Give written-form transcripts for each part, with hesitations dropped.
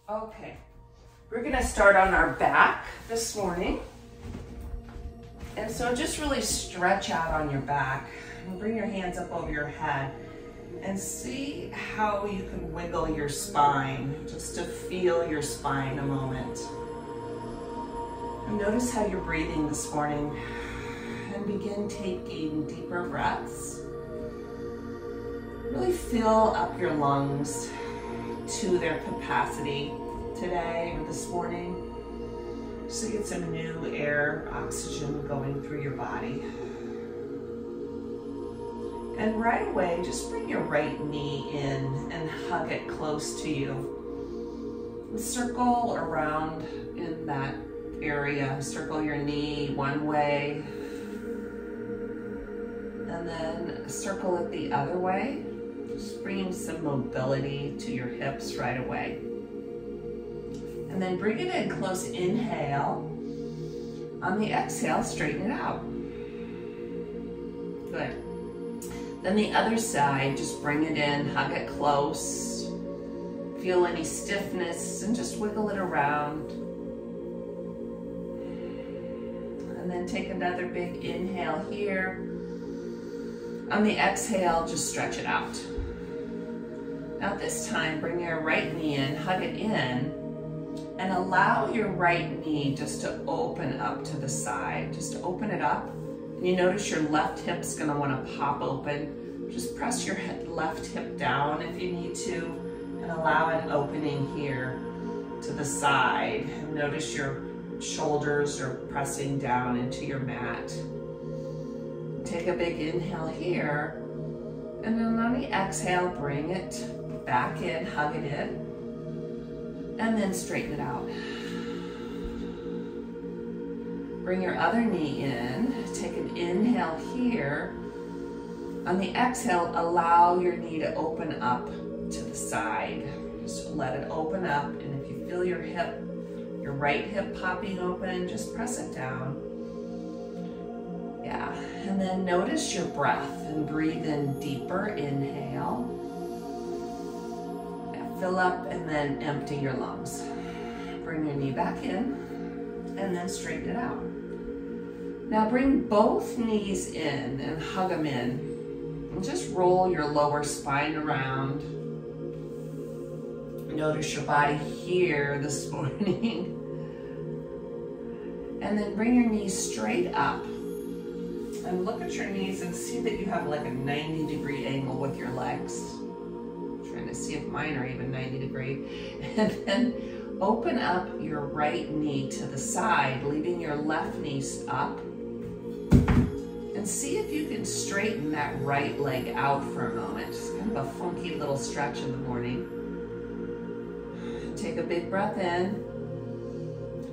Okay, we're gonna start on our back this morning. And so just really stretch out on your back and bring your hands up over your head and see how you can wiggle your spine, just to feel your spine a moment. And notice how you're breathing this morning and begin taking deeper breaths. Really fill up your lungs to their capacity today or this morning, so get some new air, oxygen going through your body. And right away, just bring your right knee in and hug it close to you. And circle around in that area. Circle your knee one way, and then circle it the other way. Just bringing some mobility to your hips right away. And then bring it in close, inhale. On the exhale, straighten it out. Good. Then the other side, just bring it in, hug it close. Feel any stiffness and just wiggle it around. And then take another big inhale here. On the exhale, just stretch it out. Now this time, bring your right knee in, hug it in, and allow your right knee just to open up to the side, just to open it up. And you notice your left hip's gonna wanna pop open. Just press your left hip down if you need to, and allow an opening here to the side. And notice your shoulders are pressing down into your mat. Take a big inhale here, and then on the exhale, bring it back in, hug it in, and then straighten it out. Bring your other knee in, take an inhale here. On the exhale, allow your knee to open up to the side. Just let it open up, and if you feel your hip, your right hip popping open, just press it down. Yeah, and then notice your breath and breathe in deeper, inhale. Fill up and then empty your lungs. Bring your knee back in and then straighten it out. Now bring both knees in and hug them in. And just roll your lower spine around. Notice your body here this morning. And then bring your knees straight up. And look at your knees and see that you have like a 90-degree angle with your legs. Trying to see if mine are even 90 degree. And then open up your right knee to the side, leaving your left knee up. And see if you can straighten that right leg out for a moment. It's kind of a funky little stretch in the morning. Take a big breath in,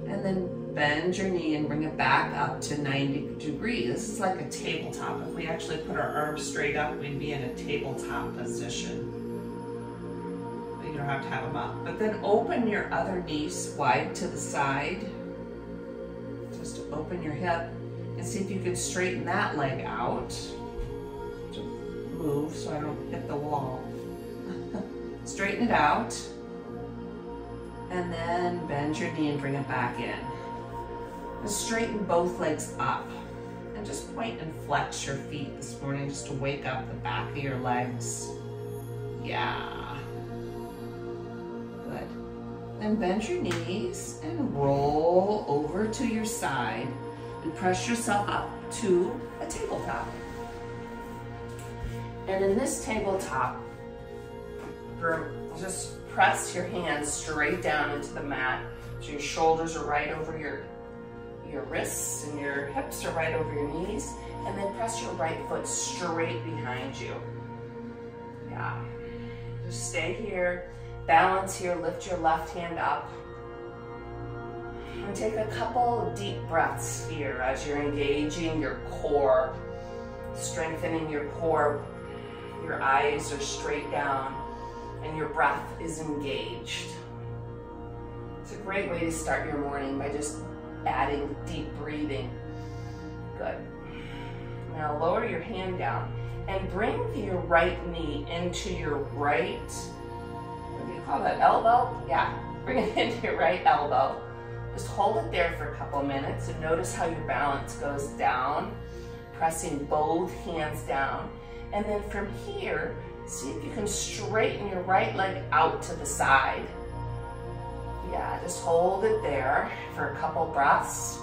and then bend your knee and bring it back up to 90 degrees. This is like a tabletop. If we actually put our arms straight up, we'd be in a tabletop position. You don't have to have them up. But then open your other knee wide to the side. Just open your hip and see if you can straighten that leg out. To move so I don't hit the wall. Straighten it out. And then bend your knee and bring it back in. And straighten both legs up. And just point and flex your feet this morning just to wake up the back of your legs. Yeah. Good. Then bend your knees and roll over to your side and press yourself up to a tabletop. And in this tabletop, just press your hands straight down into the mat. So your shoulders are right over your wrists and your hips are right over your knees. And then press your right foot straight behind you. Yeah. Just stay here, balance here, lift your left hand up. And take a couple deep breaths here as you're engaging your core, strengthening your core. Your eyes are straight down and your breath is engaged. It's a great way to start your morning by just adding deep breathing. Good. Now lower your hand down and bring your right knee into your right, what do you call that, elbow? Yeah, Bring it into your right elbow. Just hold it there for a couple of minutes and notice how your balance goes down, pressing both hands down. And then from here, see if you can straighten your right leg out to the side. Yeah, just hold it there for a couple breaths.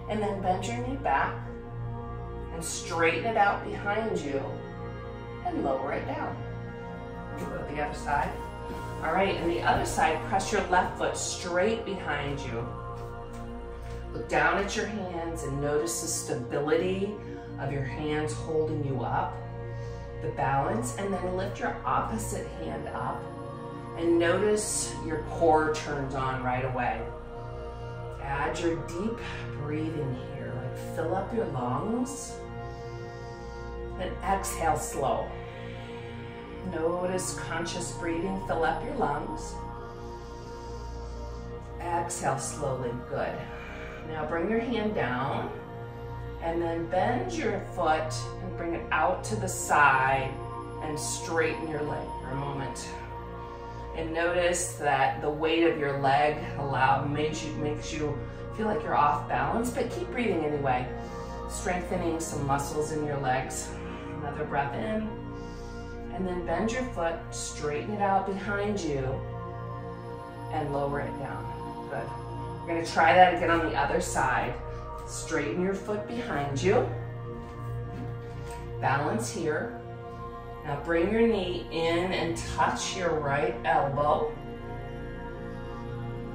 And then bend your knee back and straighten it out behind you and lower it down. Go to the other side. All right, and the other side, press your left foot straight behind you. Look down at your hands and notice the stability of your hands holding you up, the balance, and then lift your opposite hand up and notice your core turns on right away. Add your deep breathing here, like fill up your lungs and exhale slow. Notice conscious breathing, fill up your lungs. Exhale slowly, good. Now bring your hand down and then bend your foot and bring it out to the side and straighten your leg for a moment. And notice that the weight of your leg makes you feel like you're off balance, but keep breathing anyway. Strengthening some muscles in your legs. Another breath in. And then bend your foot, straighten it out behind you, and lower it down. Good. We're gonna try that again on the other side. Straighten your foot behind you. Balance here. Now bring your knee in and touch your right elbow.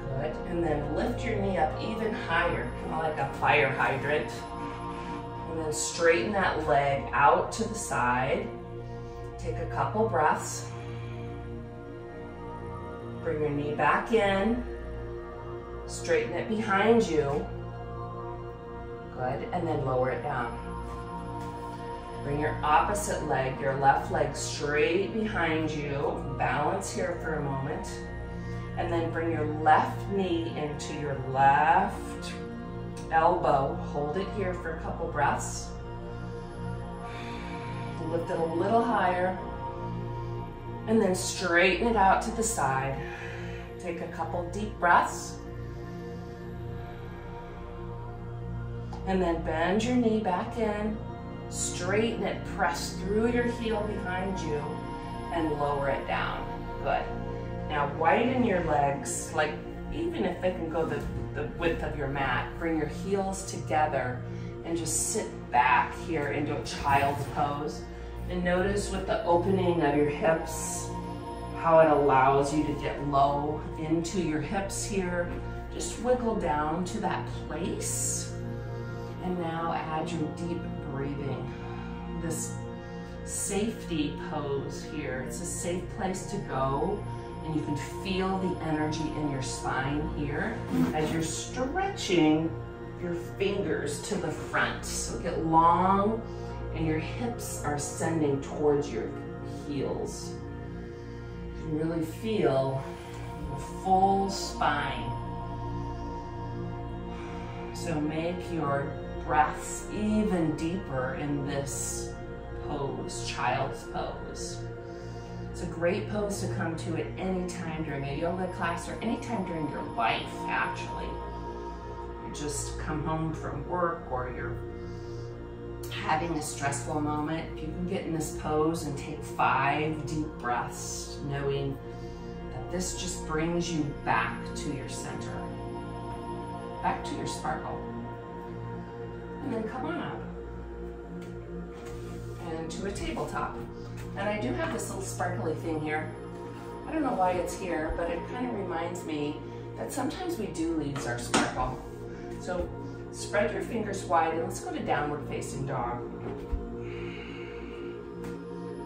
Good. And then lift your knee up even higher, kind of like a fire hydrant. And then straighten that leg out to the side. Take a couple breaths. Bring your knee back in. Straighten it behind you. Good, and then lower it down. Bring your opposite leg, your left leg, straight behind you. Balance here for a moment. And then bring your left knee into your left elbow. Hold it here for a couple breaths. Lift it a little higher, and then straighten it out to the side. Take a couple deep breaths. And then bend your knee back in, straighten it, press through your heel behind you, and lower it down. Good. Now widen your legs, like even if they can go the width of your mat, bring your heels together and just sit back here into a child's pose. And notice with the opening of your hips, how it allows you to get low into your hips here. Just wiggle down to that place. And now add your deep breathing. This safety pose here. It's a safe place to go. And you can feel the energy in your spine here as you're stretching your fingers to the front. So get long. And your hips are ascending towards your heels. You can really feel the full spine. So make your breaths even deeper in this pose, child's pose. It's a great pose to come to at any time during a yoga class or any time during your life, actually. You just come home from work or you're having a stressful moment, you can get in this pose and take 5 deep breaths, knowing that this just brings you back to your center, back to your sparkle. And then come on up and to a tabletop. And I do have this little sparkly thing here. I don't know why it's here, but it kind of reminds me that sometimes we do lose our sparkle. So spread your fingers wide and let's go to downward facing dog.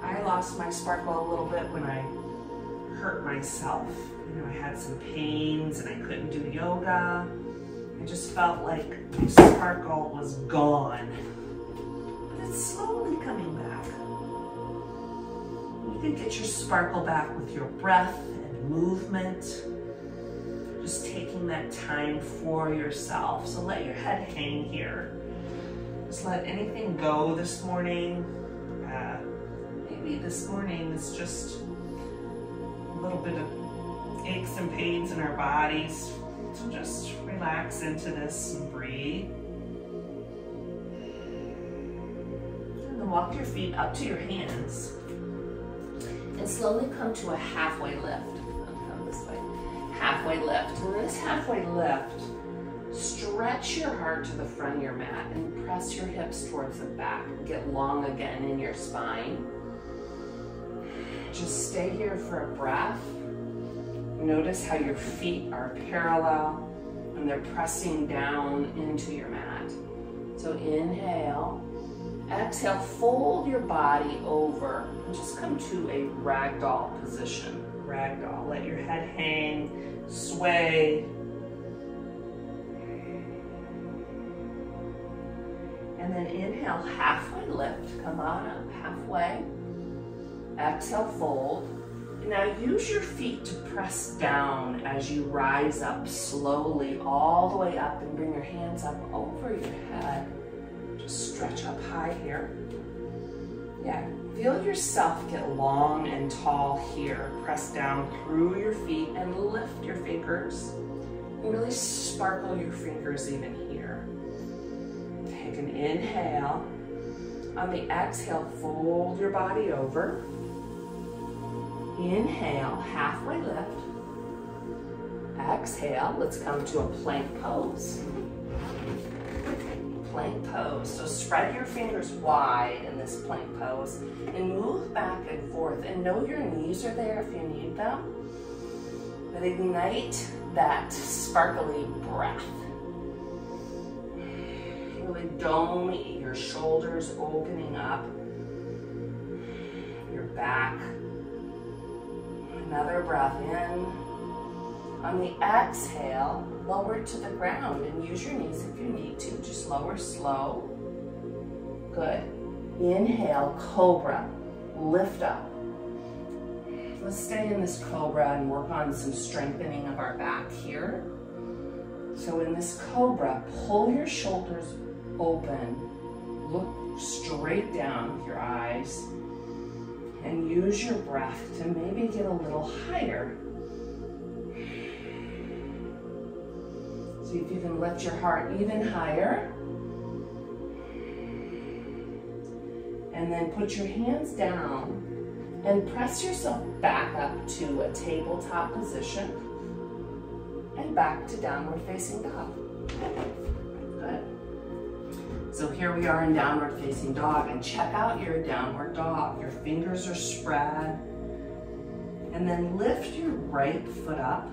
I lost my sparkle a little bit when I hurt myself. You know, I had some pains and I couldn't do yoga. I just felt like my sparkle was gone. But it's slowly coming back. You can get your sparkle back with your breath and movement. Just taking that time for yourself. So let your head hang here. Just let anything go this morning. Maybe this morning is just a little bit of aches and pains in our bodies. So just relax into this and breathe. And then walk your feet up to your hands and slowly come to a halfway lift. Come this way. Halfway lift. And this halfway lift, stretch your heart to the front of your mat and press your hips towards the back. Get long again in your spine. Just stay here for a breath. Notice how your feet are parallel and they're pressing down into your mat. So inhale, exhale, fold your body over and just come to a ragdoll position. Ragdoll, let your head hang, sway. And then inhale, halfway lift, come on up, halfway. Exhale, fold. Now use your feet to press down as you rise up slowly all the way up and bring your hands up over your head. Just stretch up high here. Yeah, feel yourself get long and tall here. Press down through your feet and lift your fingers. And really sparkle your fingers even here. Take an inhale. On the exhale, fold your body over. Inhale, halfway lift. Exhale, let's come to a plank pose. Plank pose. So spread your fingers wide in this plank pose and move back and forth. And know your knees are there if you need them. But ignite that sparkly breath. Really dome your shoulders opening up. Your back. Another breath in. On the exhale, lower to the ground and use your knees if you need to. Just lower slow. Good. Inhale, cobra. Lift up. Let's stay in this cobra and work on some strengthening of our back here. So in this cobra, pull your shoulders open. Look straight down with your eyes. And use your breath to maybe get a little higher. See if you can lift your heart even higher. And then put your hands down and press yourself back up to a tabletop position and back to downward facing dog. Good. So here we are in downward facing dog, and check out your downward dog. Your fingers are spread. And then lift your right foot up.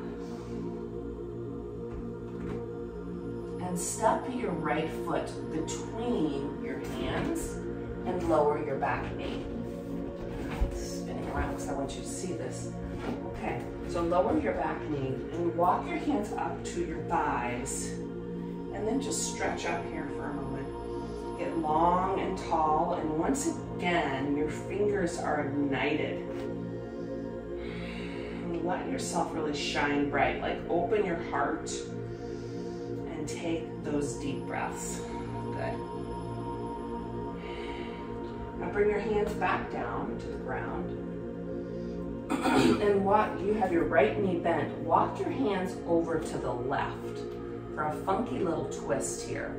And step your right foot between your hands and lower your back knee. Spinning around because I want you to see this. Okay, so lower your back knee and walk your hands up to your thighs. And then just stretch up here for a moment. Get long and tall, and once again, your fingers are ignited. And let yourself really shine bright, like open your heart and take those deep breaths. Good. Now bring your hands back down to the ground. And you have your right knee bent. Walk your hands over to the left for a funky little twist here.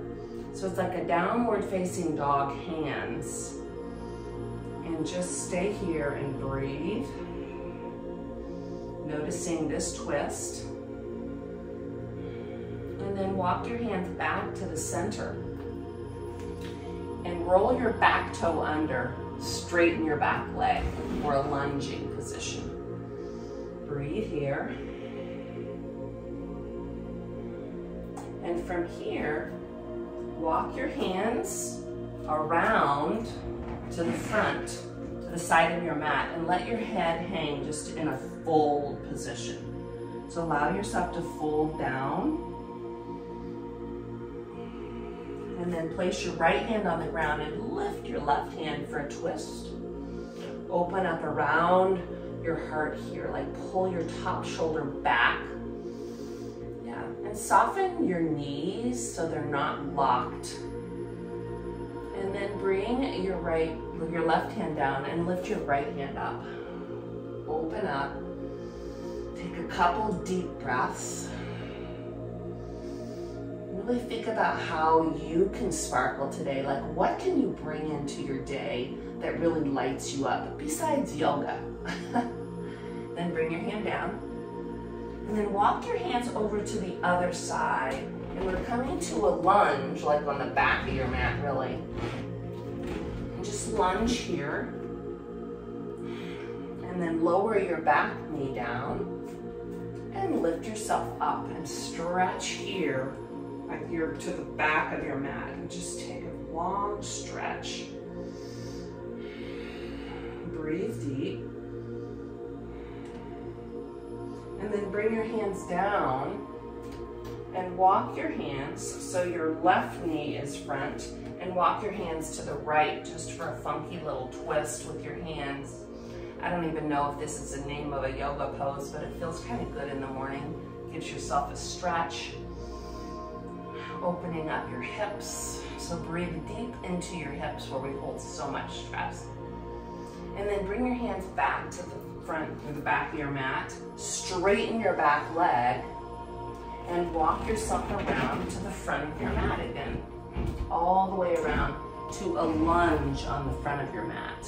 So it's like a downward facing dog hands. And just stay here and breathe. Noticing this twist. And then walk your hands back to the center. And roll your back toe under. Straighten your back leg for a lunging position. Breathe here. And from here, walk your hands around to the front, to the side of your mat, and let your head hang just in a fold position. So allow yourself to fold down. And then place your right hand on the ground and lift your left hand for a twist. Open up around your heart here, like pull your top shoulder back. Yeah, and soften your knees so they're not locked. And then bring your left hand down and lift your right hand up. Open up. Take a couple deep breaths. Really think about how you can sparkle today. Like, what can you bring into your day that really lights you up besides yoga? Then bring your hand down. And then walk your hands over to the other side. And we're coming to a lunge, like on the back of your mat, really. And just lunge here. And then lower your back knee down. And lift yourself up and stretch here, like you're to the back of your mat. And just take a long stretch. Breathe deep. And then bring your hands down and walk your hands so your left knee is front, and walk your hands to the right just for a funky little twist with your hands. I don't even know if this is the name of a yoga pose, but it feels kind of good in the morning. Gives yourself a stretch. Opening up your hips. So breathe deep into your hips where we hold so much stress. And then bring your hands back to the front or the back of your mat. Straighten your back leg and walk yourself around to the front of your mat again. All the way around to a lunge on the front of your mat.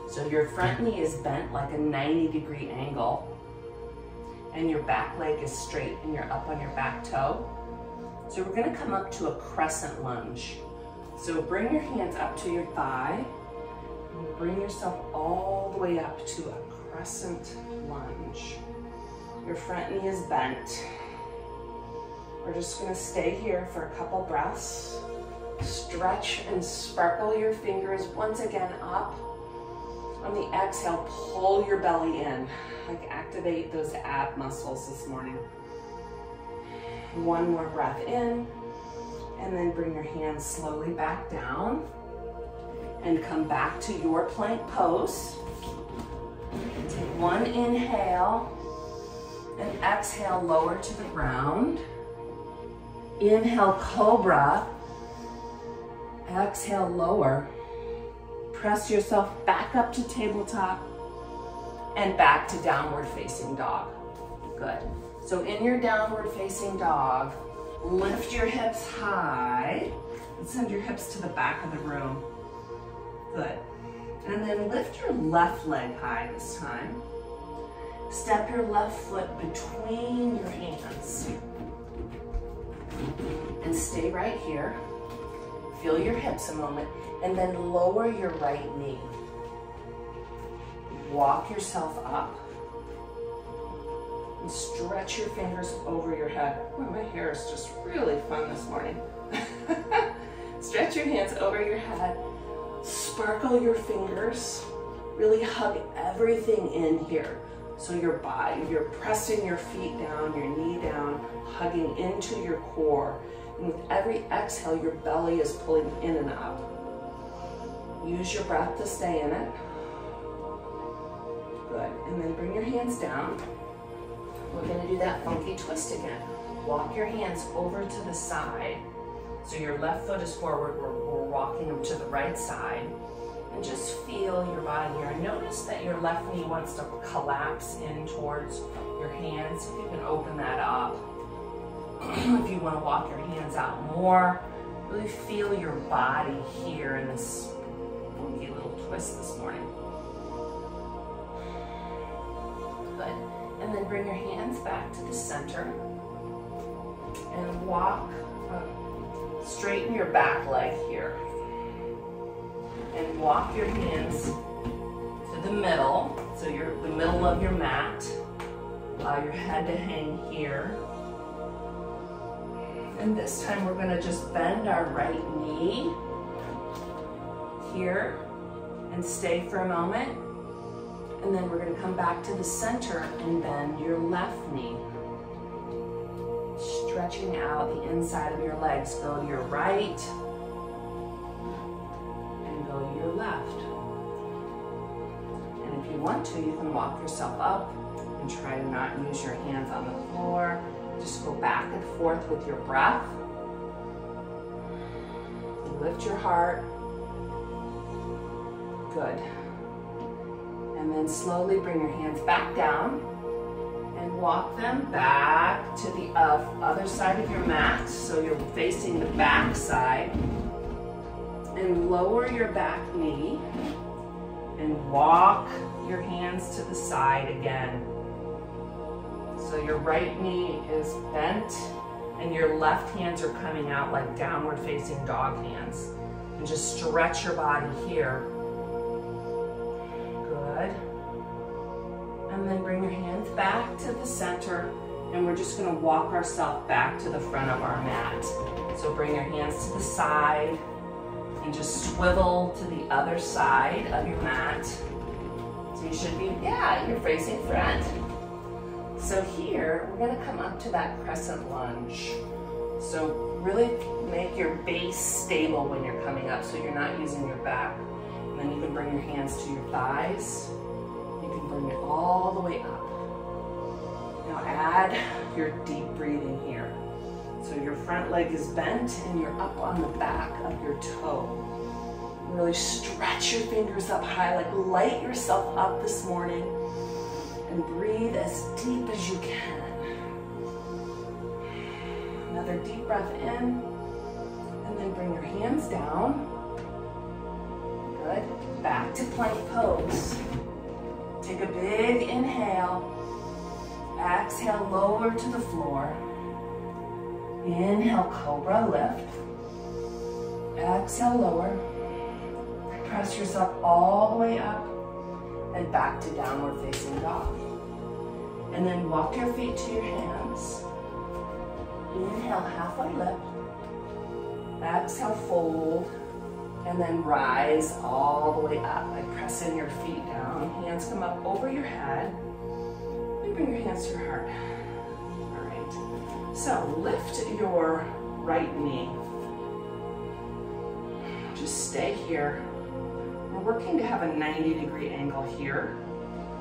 So your front knee is bent like a 90-degree angle, and your back leg is straight and you're up on your back toe. So we're gonna come up to a crescent lunge. So bring your hands up to your thigh, and bring yourself all the way up to a crescent lunge. Your front knee is bent. We're just gonna stay here for a couple breaths. Stretch and sparkle your fingers once again up. On the exhale, pull your belly in, like activate those ab muscles this morning. One more breath in, and then bring your hands slowly back down and come back to your plank pose. Take one inhale and exhale, lower to the ground. Inhale, cobra. Exhale, lower. Press yourself back up to tabletop and back to downward facing dog. Good. So in your downward facing dog, lift your hips high and send your hips to the back of the room. Good. And then lift your left leg high this time. Step your left foot between your hands. And stay right here. Feel your hips a moment, and then lower your right knee. Walk yourself up. And stretch your fingers over your head. Oh, my hair is just really fun this morning. Stretch your hands over your head. Sparkle your fingers. Really hug everything in here. So your body, you're pressing your feet down, your knee down, hugging into your core. And with every exhale, your belly is pulling in and up. Use your breath to stay in it. Good. And then bring your hands down. We're going to do that funky twist again. Walk your hands over to the side. So your left foot is forward. We're walking them to the right side. And just feel your body here. Notice that your left knee wants to collapse in towards your hands. If you can open that up. If you want to walk your hands out more, really feel your body here in this funky little twist this morning. Good. And then bring your hands back to the center and walk up. Straighten your back leg here. And walk your hands to the middle. So you're the middle of your mat. Allow your head to hang here. And this time we're going to just bend our right knee here and stay for a moment. And then we're going to come back to the center and bend your left knee. Stretching out the inside of your legs. Go to your right and go to your left. And if you want to, you can walk yourself up and try to not use your hands on the floor. Just go back and forth with your breath. Lift your heart. Good. And And then slowly bring your hands back down and walk them back to the other side of your mat. So you're facing the back side. And lower your back knee and walk your hands to the side again. So your right knee is bent and your left hands are coming out like downward facing dog hands. And just stretch your body here. Good. And then bring your hands back to the center, and we're just gonna walk ourselves back to the front of our mat. So bring your hands to the side and just swivel to the other side of your mat. So you should be, yeah, you're facing front. So here, we're gonna come up to that crescent lunge. So really make your base stable when you're coming up so you're not using your back. And then you can bring your hands to your thighs. You can bring it all the way up. Now add your deep breathing here. So your front leg is bent and you're up on the back of your toe. Really stretch your fingers up high, like light yourself up this morning. And breathe as deep as you can. Another deep breath in, and then bring your hands down. Good. Back to plank pose. Take a big inhale. Exhale, lower to the floor. Inhale, cobra, lift. Exhale, lower. Press yourself all the way up and back to downward facing dog. And then walk your feet to your hands. Inhale, halfway lift. Exhale, fold. And then rise all the way up by pressing your feet down. Hands come up over your head. And bring your hands to your heart. All right. So lift your right knee. Just stay here. We're working to have a 90-degree angle here.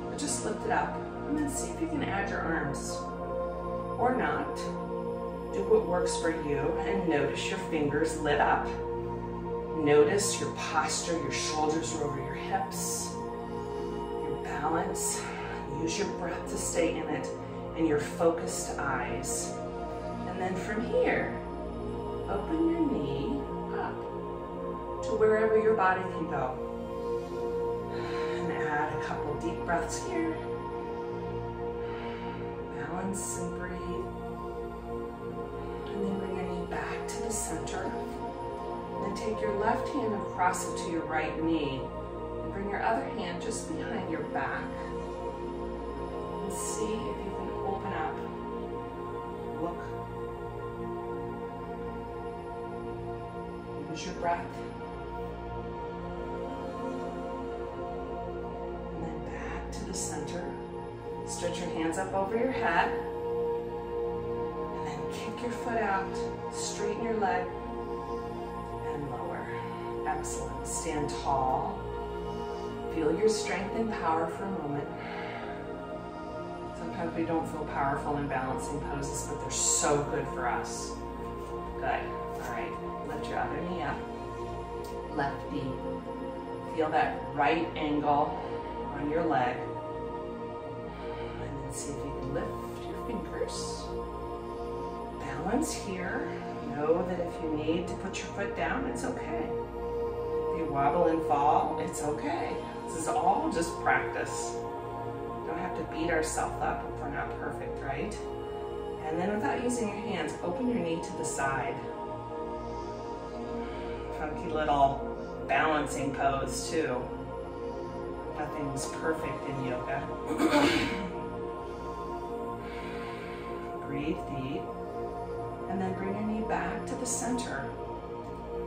But just lift it up. And then see if you can add your arms. Or not. Do what works for you. And notice your fingers lit up. Notice your posture, your shoulders are over your hips, your balance. Use your breath to stay in it, and your focused eyes. And then from here, open your knee up to wherever your body can go. And add a couple deep breaths here. Balance and breathe. And then bring your knee back to the center. And take your left hand and cross it to your right knee. And bring your other hand just behind your back. And see if you can open up. Look. Use your breath. And then back to the center. Stretch your hands up over your head. And then kick your foot out. Straighten your leg. And lower. Excellent. Stand tall. Feel your strength and power for a moment. Sometimes we don't feel powerful in balancing poses, but they're so good for us. Good. All right. Lift your other knee up. Left knee. Feel that right angle on your leg. And then see if you can lift your fingers. Balance here. Know that if you need to put your foot down, it's okay. If you wobble and fall, it's okay. This is all just practice. We don't have to beat ourselves up if we're not perfect, right? And then without using your hands, open your knee to the side. Funky little balancing pose too. Nothing's perfect in yoga. Breathe deep. And then bring your knee back to the center.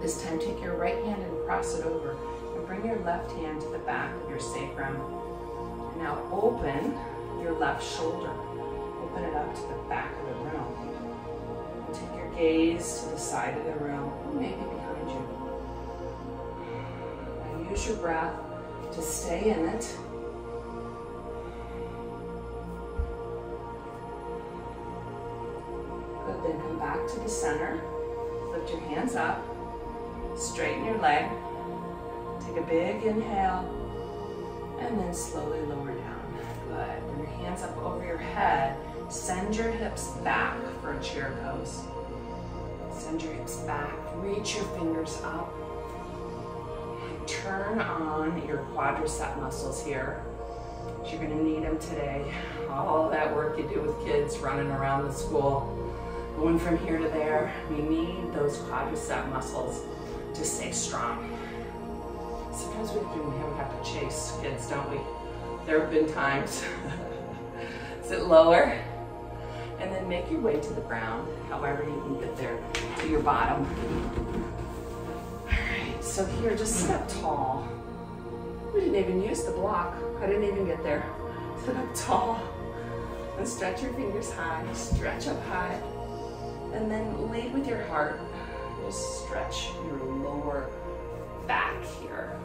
This time take your right hand and cross it over. And bring your left hand to the back of your sacrum. And now open your left shoulder. Open it up to the back of the room. And take your gaze to the side of the room, maybe behind you. Now use your breath to stay in it. Good, then come back to the center. Lift your hands up. Straighten your leg. Take a big inhale. And then slowly lower down. Good. Bring your hands up over your head. Send your hips back for a chair pose. Send your hips back. Reach your fingers up. Turn on your quadricep muscles here. You're going to need them today. All that work you do with kids running around the school, going from here to there, we need those quadricep muscles to stay strong. Sometimes we have to chase kids, don't we? There have been times. Sit lower, and then make your way to the ground, however you can get there to your bottom. All right, so here, just sit up tall. We didn't even use the block. I didn't even get there. Sit up tall and stretch your fingers high, stretch up high, and then lead with your heart. Just stretch your lower back here.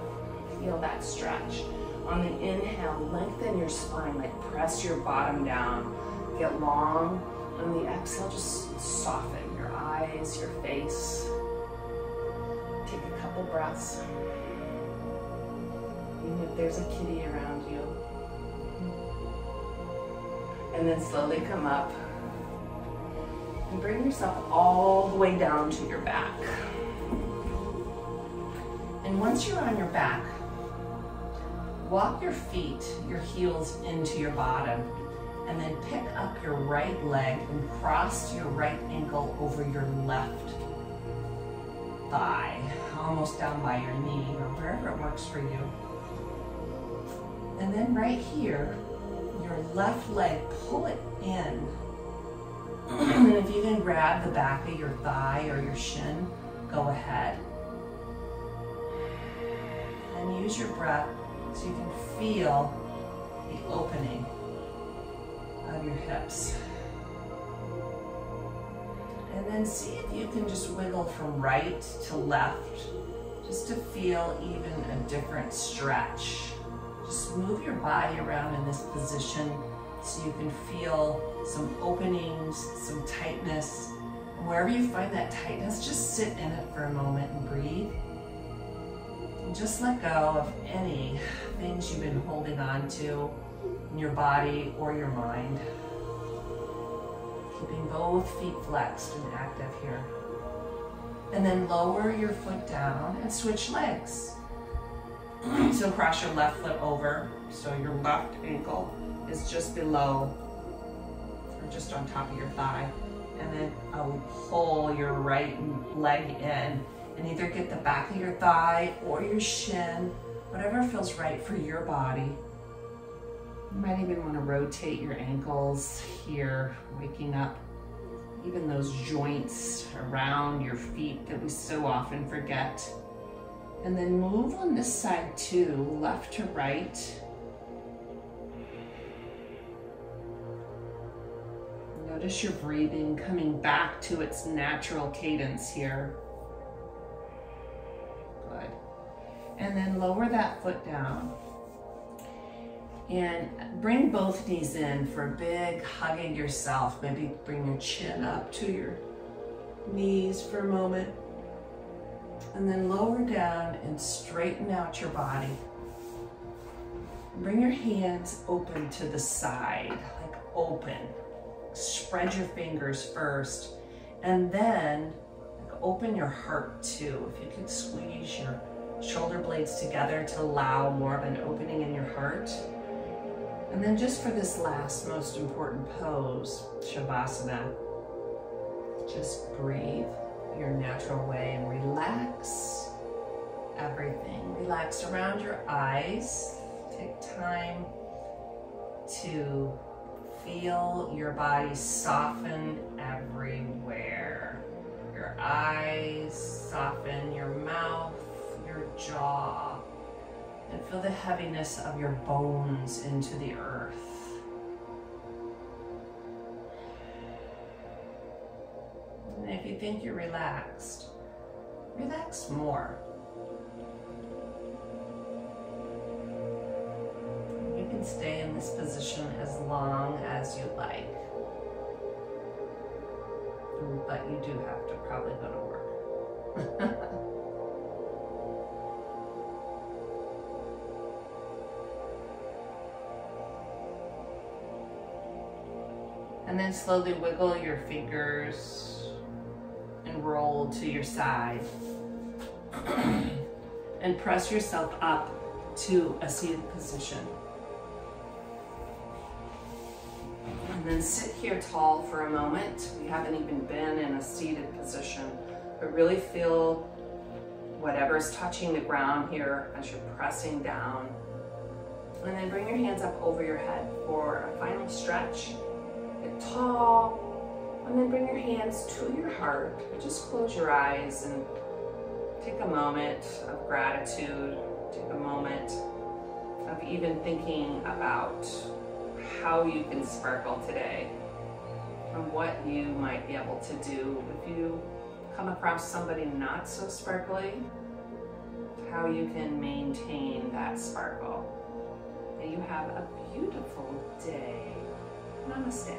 Feel that stretch. On the inhale, lengthen your spine, like press your bottom down. Get long. On the exhale, just soften your eyes, your face. Take a couple breaths. Even if there's a kitty around you. And then slowly come up. And bring yourself all the way down to your back. And once you're on your back, walk your feet, your heels into your bottom, and then pick up your right leg and cross your right ankle over your left thigh, almost down by your knee or wherever it works for you. And then right here, your left leg, pull it in. And if you can grab the back of your thigh or your shin, go ahead. And use your breath so you can feel the opening of your hips. And then see if you can just wiggle from right to left, just to feel even a different stretch. Just move your body around in this position so you can feel some openings, some tightness. And wherever you find that tightness, just sit in it for a moment and breathe. And just let go of any things you've been holding on to in your body or your mind. Keeping both feet flexed and active here. And then lower your foot down and switch legs. So cross your left foot over, so your left ankle is just below, or just on top of your thigh. And then pull your right leg in, and either get the back of your thigh or your shin, whatever feels right for your body. You might even want to rotate your ankles here, waking up even those joints around your feet that we so often forget. And then move on this side too, left to right. Notice your breathing coming back to its natural cadence here. Good. And then lower that foot down. And bring both knees in for a big hugging yourself. Maybe bring your chin up to your knees for a moment. And then lower down and straighten out your body. Bring your hands open to the side, like open. Spread your fingers first, and then open your heart too. If you could squeeze your shoulder blades together to allow more of an opening in your heart. And then just for this last most important pose, Shavasana, just breathe your natural way and relax everything. Relax around your eyes. Take time to feel your body soften everywhere. Your eyes soften, your mouth, your jaw, and feel the heaviness of your bones into the earth. And if you think you're relaxed, relax more. You can stay in this position as long as you like. But you do have to probably go to work. And then slowly wiggle your fingers and roll to your side. And press yourself up to a seated position. And then sit here tall for a moment. We haven't even been in a seated position, but really feel whatever's touching the ground here as you're pressing down. And then bring your hands up over your head for a final stretch. Get tall, and then bring your hands to your heart. Just close your eyes and take a moment of gratitude. Take a moment of even thinking about how you can sparkle today and what you might be able to do if you come across somebody not so sparkly, how you can maintain that sparkle. May you have a beautiful day. Namaste.